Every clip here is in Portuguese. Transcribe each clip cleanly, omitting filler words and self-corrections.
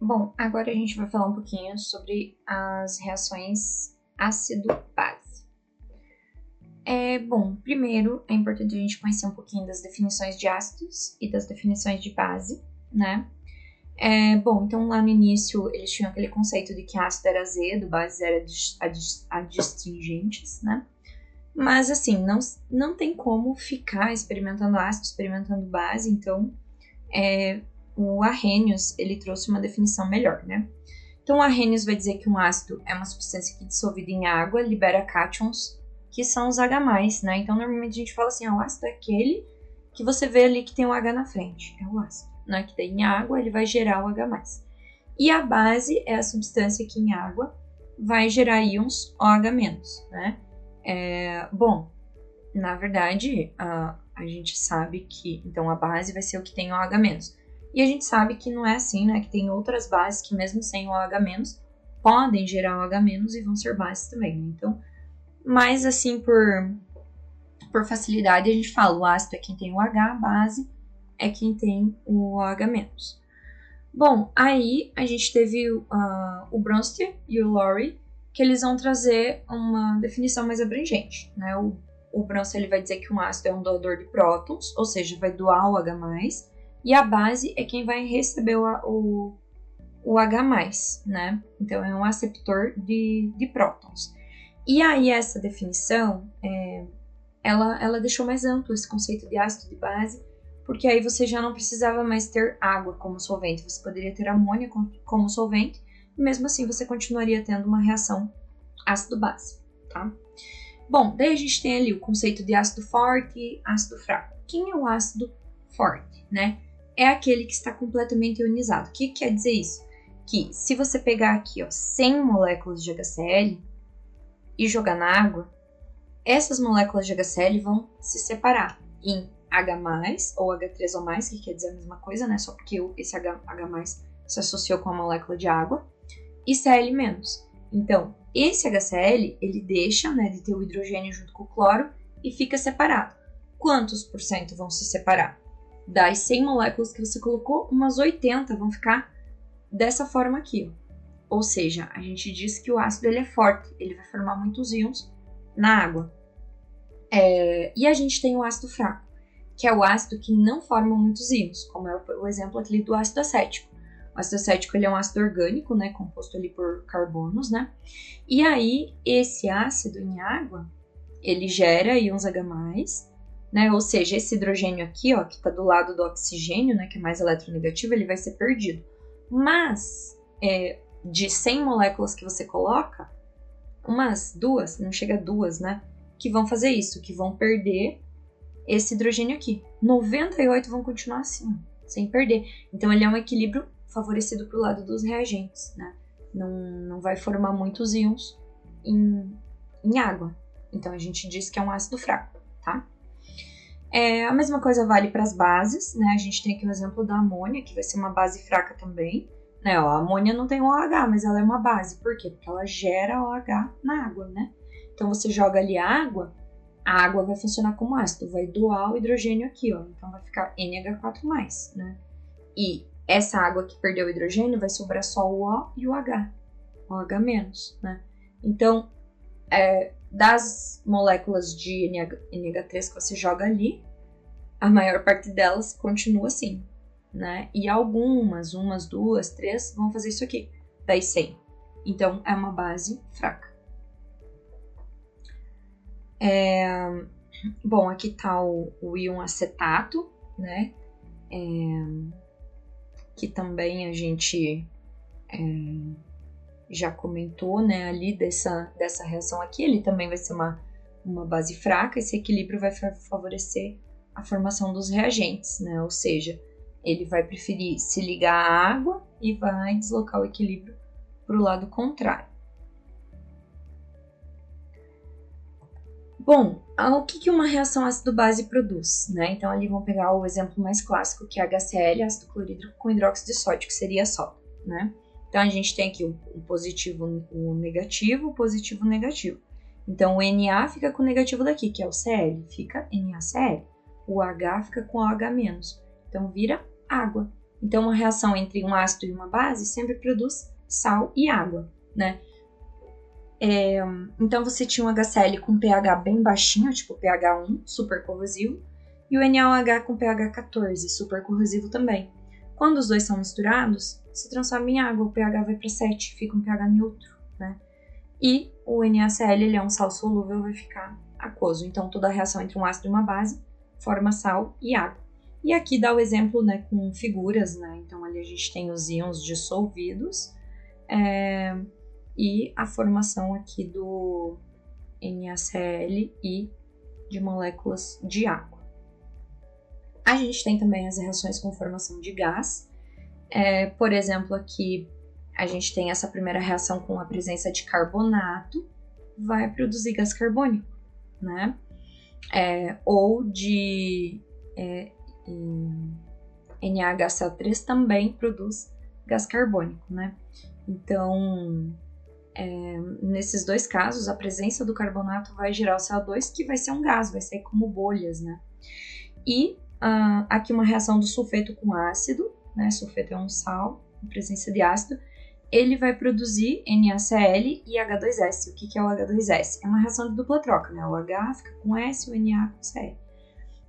Bom, agora a gente vai falar um pouquinho sobre as reações ácido-base. Bom, primeiro é importante a gente conhecer um pouquinho das definições de ácidos e das definições de base, né? Bom, então lá no início eles tinham aquele conceito de que ácido era azedo, base era adstringentes, né? Mas assim, não tem como ficar experimentando ácido, experimentando base, então o Arrhenius, ele trouxe uma definição melhor, né? Então o Arrhenius vai dizer que um ácido é uma substância que dissolvida em água libera cátions, que são os H+, né? Então normalmente a gente fala assim, o ácido é aquele que você vê ali que tem um H na frente, é o ácido, né? Que daí em água ele vai gerar o H+. E a base é a substância que em água vai gerar íons OH-, né? Bom, na verdade, a gente sabe que então a base vai ser o que tem OH-. E a gente sabe que não é assim, né? Que tem outras bases que mesmo sem OH- podem gerar OH- e vão ser bases também, né? Então, mas assim, por facilidade, a gente fala o ácido é quem tem o H, a base é quem tem o OH-. Bom, aí a gente teve o Bronsted e o Lowry, que eles vão trazer uma definição mais abrangente, né? O Bronsted ele vai dizer que um ácido é um doador de prótons, ou seja, vai doar o H+, e a base é quem vai receber o H+, né? Então, é um aceptor de prótons. E aí, essa definição, ela deixou mais amplo esse conceito de ácido de base, porque aí você já não precisava mais ter água como solvente, você poderia ter amônia como solvente, e mesmo assim você continuaria tendo uma reação ácido-base, tá? Bom, daí a gente tem ali o conceito de ácido forte e ácido fraco. Quem é o ácido forte, né? É aquele que está completamente ionizado. O que quer dizer isso? Que se você pegar aqui, 100 moléculas de HCl e jogar na água, essas moléculas de HCl vão se separar em H+, ou H3 ou mais, que quer dizer a mesma coisa, né? Só porque esse H+ se associou com a molécula de água, e Cl-. Então, esse HCl, ele deixa, né, de ter o hidrogênio junto com o cloro e fica separado. Quantos por cento vão se separar? Das 100 moléculas que você colocou, umas 80 vão ficar dessa forma aqui. Ou seja, a gente diz que o ácido ele é forte, ele vai formar muitos íons na água. E a gente tem o ácido fraco, que é o ácido que não forma muitos íons, como é o exemplo aqui do ácido acético. O ácido acético ele é um ácido orgânico, né, composto ali por carbonos, né? E aí, esse ácido em água, ele gera íons H+, né? Ou seja, esse hidrogênio aqui, que está do lado do oxigênio, né, que é mais eletronegativo, ele vai ser perdido. Mas, de 100 moléculas que você coloca, umas duas, não chega a duas, né, que vão fazer isso, que vão perder esse hidrogênio aqui. 98 vão continuar assim, sem perder. Então, ele é um equilíbrio favorecido para o lado dos reagentes, né? Não vai formar muitos íons em água. Então, a gente diz que é um ácido fraco, tá? A mesma coisa vale para as bases, né? A gente tem aqui o exemplo da amônia, que vai ser uma base fraca também. Né? A amônia não tem OH, mas ela é uma base. Por quê? Porque ela gera OH na água, né? Então, você joga ali a água vai funcionar como ácido, vai doar o hidrogênio aqui, Então, vai ficar NH4+, né? E essa água que perdeu o hidrogênio vai sobrar só o O e o H, OH-, né? Então, das moléculas de NH3 que você joga ali, a maior parte delas continua assim, né? E algumas, umas, duas, três, vão fazer isso aqui, das 100. Então, é uma base fraca. Bom, aqui tá o íon acetato, né? Que também a gente já comentou, né? Ali dessa reação aqui, ele também vai ser uma base fraca. Esse equilíbrio vai favorecer a formação dos reagentes, né? Ou seja, ele vai preferir se ligar à água e vai deslocar o equilíbrio para o lado contrário. Bom, o que uma reação ácido-base produz, né? Então, ali vamos pegar o exemplo mais clássico, que é HCl, ácido clorídrico com hidróxido de sódio, que seria sódio, né? Então, a gente tem aqui o positivo, o negativo, o positivo, o negativo. Então, o Na fica com o negativo daqui, que é o Cl, fica NaCl. O H fica com OH-. Então, vira água. Então, uma reação entre um ácido e uma base sempre produz sal e água, né? Então, você tinha um HCl com pH bem baixinho, tipo pH 1, super corrosivo, e o NaOH com pH 14, super corrosivo também. Quando os dois são misturados, se transforma em água, o pH vai para 7, fica um pH neutro, né? E o NaCl, ele é um sal solúvel, vai ficar aquoso. Então, toda a reação entre um ácido e uma base forma sal e água. E aqui dá o exemplo, né, com figuras, né? Então, ali a gente tem os íons dissolvidos e a formação aqui do NaCl e de moléculas de água. A gente tem também as reações com formação de gás. Por exemplo, aqui a gente tem essa primeira reação com a presença de carbonato, vai produzir gás carbônico, né? Ou de NaHCl3 também produz gás carbônico, né? Então, nesses dois casos, a presença do carbonato vai gerar o CO2, que vai ser um gás, vai sair como bolhas, né? E aqui uma reação do sulfeto com ácido, né? Sulfeto é um sal, em presença de ácido, ele vai produzir NaCl e H2S. O que é o H2S? É uma reação de dupla troca, né? O H fica com S, o Na com Cl.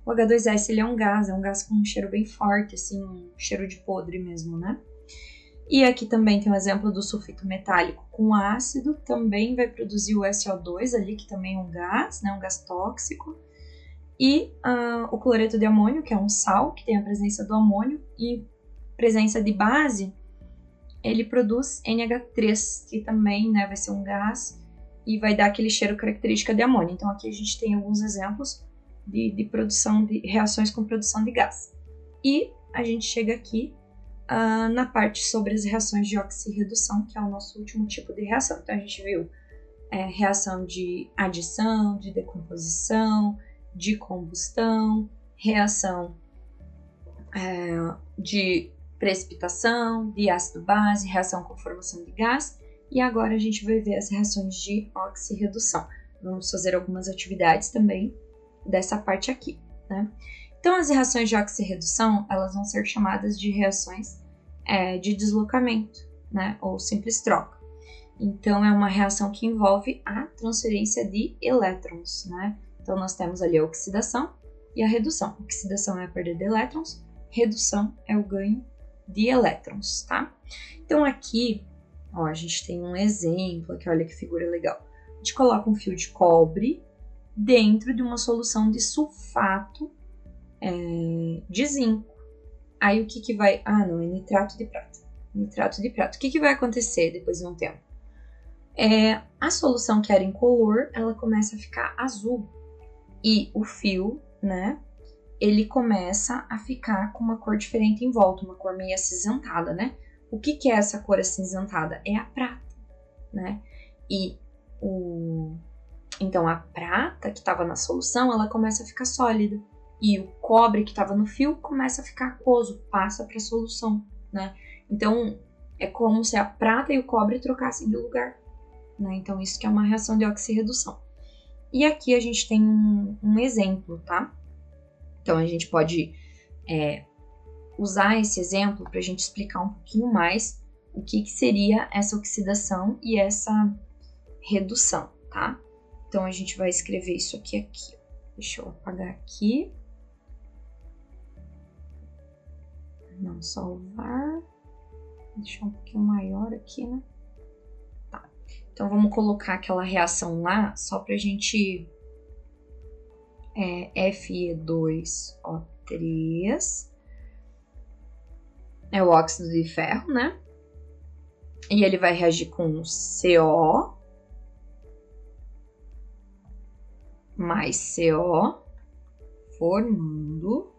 O H2S ele é um gás com um cheiro bem forte, assim, um cheiro de podre mesmo, né? E aqui também tem um exemplo do sulfito metálico com ácido, também vai produzir o SO2 ali, que também é um gás, né? Um gás tóxico. E o cloreto de amônio, que é um sal, que tem a presença do amônio, e presença de base, ele produz NH3, que também, né, vai ser um gás e vai dar aquele cheiro característico de amônio. Então aqui a gente tem alguns exemplos de produção de reações com produção de gás. E a gente chega aqui na parte sobre as reações de oxirredução, que é o nosso último tipo de reação. Então a gente viu reação de adição, de decomposição, de combustão, reação de precipitação, de ácido-base, reação com formação de gás, e agora a gente vai ver as reações de oxirredução. Vamos fazer algumas atividades também dessa parte aqui, né? Então, as reações de oxirredução, elas vão ser chamadas de reações de deslocamento, né? Ou simples troca. Então, é uma reação que envolve a transferência de elétrons, né? Então, nós temos ali a oxidação e a redução. Oxidação é a perda de elétrons, redução é o ganho de elétrons, tá? Então, aqui, ó, a gente tem um exemplo aqui, olha que figura legal. A gente coloca um fio de cobre dentro de uma solução de sulfato de zinco. Aí, o que vai... Ah, não, é nitrato de prata. Nitrato de prata. O que vai acontecer depois de um tempo? A solução que era incolor, ela começa a ficar azul. E o fio, né, ele começa a ficar com uma cor diferente em volta, uma cor meio acinzentada, né? O que é essa cor acinzentada? É a prata, né? E então a prata que estava na solução, ela começa a ficar sólida. E o cobre que estava no fio começa a ficar aquoso, passa para a solução, né? Então é como se a prata e o cobre trocassem de lugar, né? Então isso que é uma reação de oxirredução. E aqui a gente tem um exemplo, tá? Então, a gente pode usar esse exemplo para a gente explicar um pouquinho mais o que seria essa oxidação e essa redução, tá? Então, a gente vai escrever isso aqui. Deixa eu apagar aqui. Não salvar. Deixar um pouquinho maior aqui, né? Tá. Então, vamos colocar aquela reação lá só para a gente... Fe2O3 é o óxido de ferro, né? E ele vai reagir com CO mais CO, formando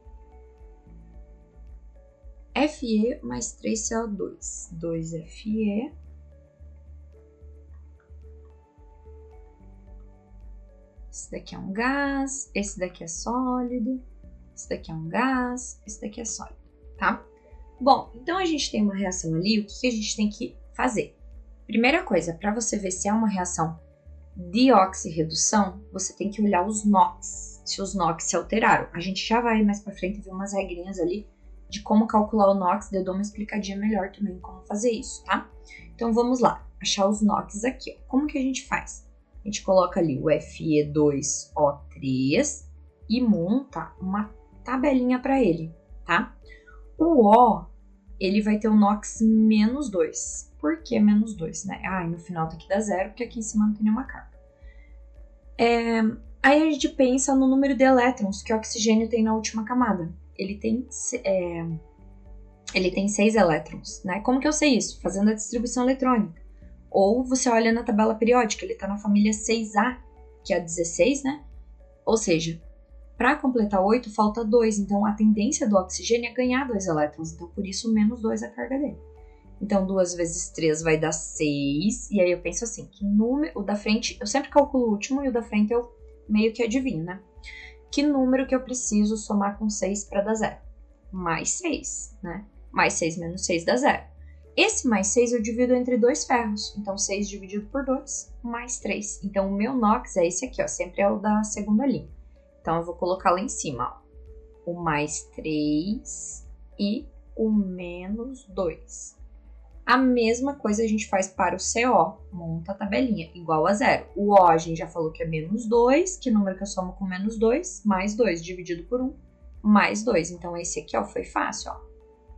Fe mais 3CO2. 2Fe esse daqui é um gás, esse daqui é sólido, esse daqui é um gás, esse daqui é sólido, tá? Bom, então a gente tem uma reação ali, o que a gente tem que fazer? Primeira coisa, para você ver se é uma reação de oxirredução, você tem que olhar os NOx, se os NOx se alteraram. A gente já vai mais para frente ver umas regrinhas ali de como calcular o NOx, eu dou uma explicadinha melhor também como fazer isso, tá? Então vamos lá, achar os NOx aqui, ó. Como que a gente faz? A gente coloca ali o Fe2O3 e monta uma tabelinha para ele, tá? O O, ele vai ter o NOx menos 2. Por que menos 2, né? Ah, e no final tem que dar 0, porque aqui em cima não tem nenhuma carga. Aí a gente pensa no número de elétrons que o oxigênio tem na última camada. Ele tem 6 elétrons, né? Como que eu sei isso? Fazendo a distribuição eletrônica. Ou você olha na tabela periódica, ele está na família 6A, que é a 16, né? Ou seja, para completar 8, falta 2. Então, a tendência do oxigênio é ganhar 2 elétrons. Então, por isso, menos 2 é a carga dele. Então, 2 vezes 3 vai dar 6. E aí, eu penso assim, que o da frente... Eu sempre calculo o último e o da frente eu meio que adivinho, né? Que número que eu preciso somar com 6 para dar 0? Mais 6, né? Mais 6 menos 6 dá 0. Esse mais 6 eu divido entre 2 ferros. Então, 6 dividido por 2, mais 3. Então, o meu NOx é esse aqui, ó. Sempre é o da segunda linha. Então, eu vou colocar lá em cima, ó. O mais 3 e o menos 2. A mesma coisa a gente faz para o CO. Monta a tabelinha, igual a 0. O O a gente já falou que é menos 2. Que número que eu somo com menos 2? Mais 2 dividido por 1, mais 2. Então, esse aqui, ó, foi fácil, ó.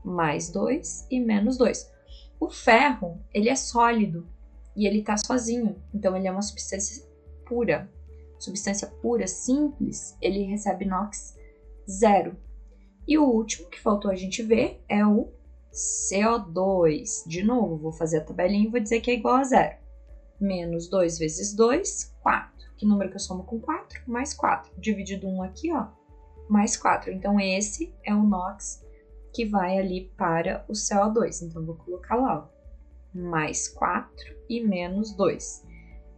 Mais 2 e menos 2. O ferro, ele é sólido e ele tá sozinho. Então, ele é uma substância pura. Substância pura, simples, ele recebe NOx 0. E o último que faltou a gente ver é o CO2. De novo, vou fazer a tabelinha e vou dizer que é igual a 0. Menos 2 vezes 2, 4. Que número que eu somo com 4? Mais 4. Dividido 1 aqui, ó, mais 4. Então, esse é o NOx que vai ali para o CO2. Então, vou colocar lá, ó, mais 4 e menos 2.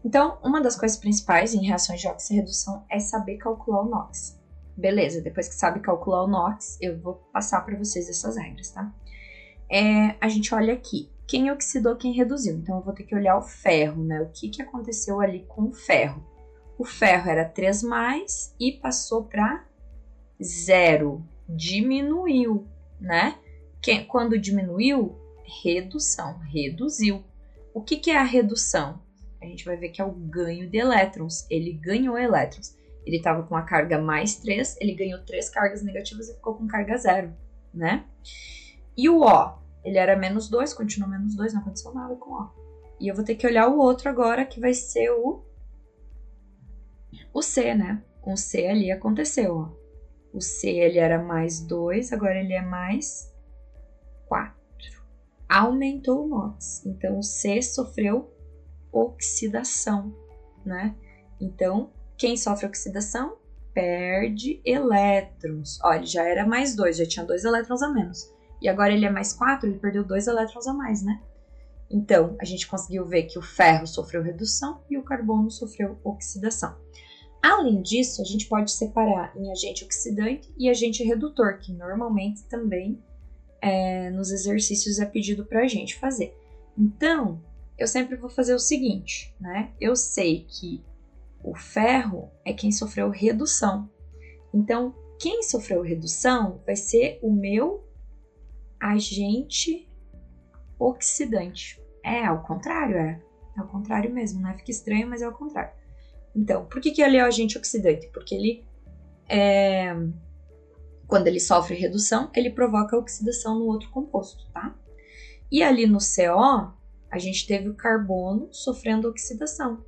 Então, uma das coisas principais em reações de oxirredução é saber calcular o NOx. Beleza, depois que sabe calcular o NOx, eu vou passar para vocês essas regras, tá? A gente olha aqui, quem oxidou, quem reduziu. Então, eu vou ter que olhar o ferro, né? O que aconteceu ali com o ferro? O ferro era 3+, e passou para 0. Diminuiu, né? Quando diminuiu, redução, reduziu. O que é a redução? A gente vai ver que é o ganho de elétrons. Ele ganhou elétrons. Ele estava com a carga mais 3, ele ganhou 3 cargas negativas e ficou com carga 0, né? E o O, ele era menos 2, continuou menos 2, não aconteceu nada com o O. E eu vou ter que olhar o outro agora, que vai ser o C, né? Com o C ali aconteceu, ó. O C, ele era mais 2, agora ele é mais 4. Aumentou o NOx. Então, o C sofreu oxidação, né? Então, quem sofre oxidação perde elétrons. Olha, ele já era mais 2, já tinha 2 elétrons a menos. E agora ele é mais 4, ele perdeu 2 elétrons a mais, né? Então, a gente conseguiu ver que o ferro sofreu redução e o carbono sofreu oxidação. Além disso, a gente pode separar em agente oxidante e agente redutor, que normalmente também nos exercícios é pedido para a gente fazer. Então, eu sempre vou fazer o seguinte, né? Eu sei que o ferro é quem sofreu redução. Então, quem sofreu redução vai ser o meu agente oxidante. Ao contrário, é ao contrário mesmo, né? Fica estranho, mas é ao contrário. Então, por que ele é o agente oxidante? Porque ele, quando ele sofre redução, ele provoca oxidação no outro composto, tá? E ali no CO, a gente teve o carbono sofrendo oxidação.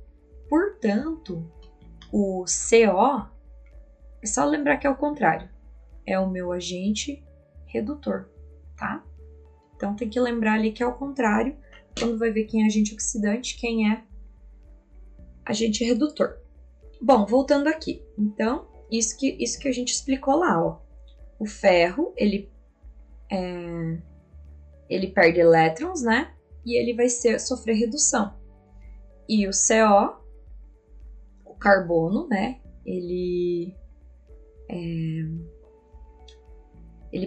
Portanto, o CO, é só lembrar que é o contrário, é o meu agente redutor, tá? Então, tem que lembrar ali que é o contrário, quando vai ver quem é agente oxidante, quem é agente redutor. Bom, voltando aqui. Então, isso que a gente explicou lá, ó. O ferro, ele perde elétrons, né? E ele vai sofrer redução. E o CO, o carbono, né? Ele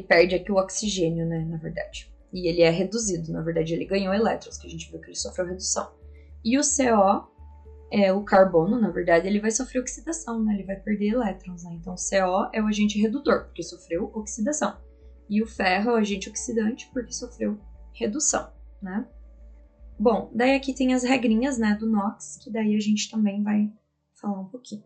perde aqui o oxigênio, né? Na verdade. E ele é reduzido. Na verdade, ele ganhou elétrons, que a gente viu que ele sofreu redução. E o CO, o carbono, na verdade, ele vai sofrer oxidação, né? Ele vai perder elétrons, né? Então, CO é o agente redutor, porque sofreu oxidação. E o ferro é o agente oxidante porque sofreu redução, né? Bom, daí aqui tem as regrinhas, né, do NOx, que daí a gente também vai falar um pouquinho.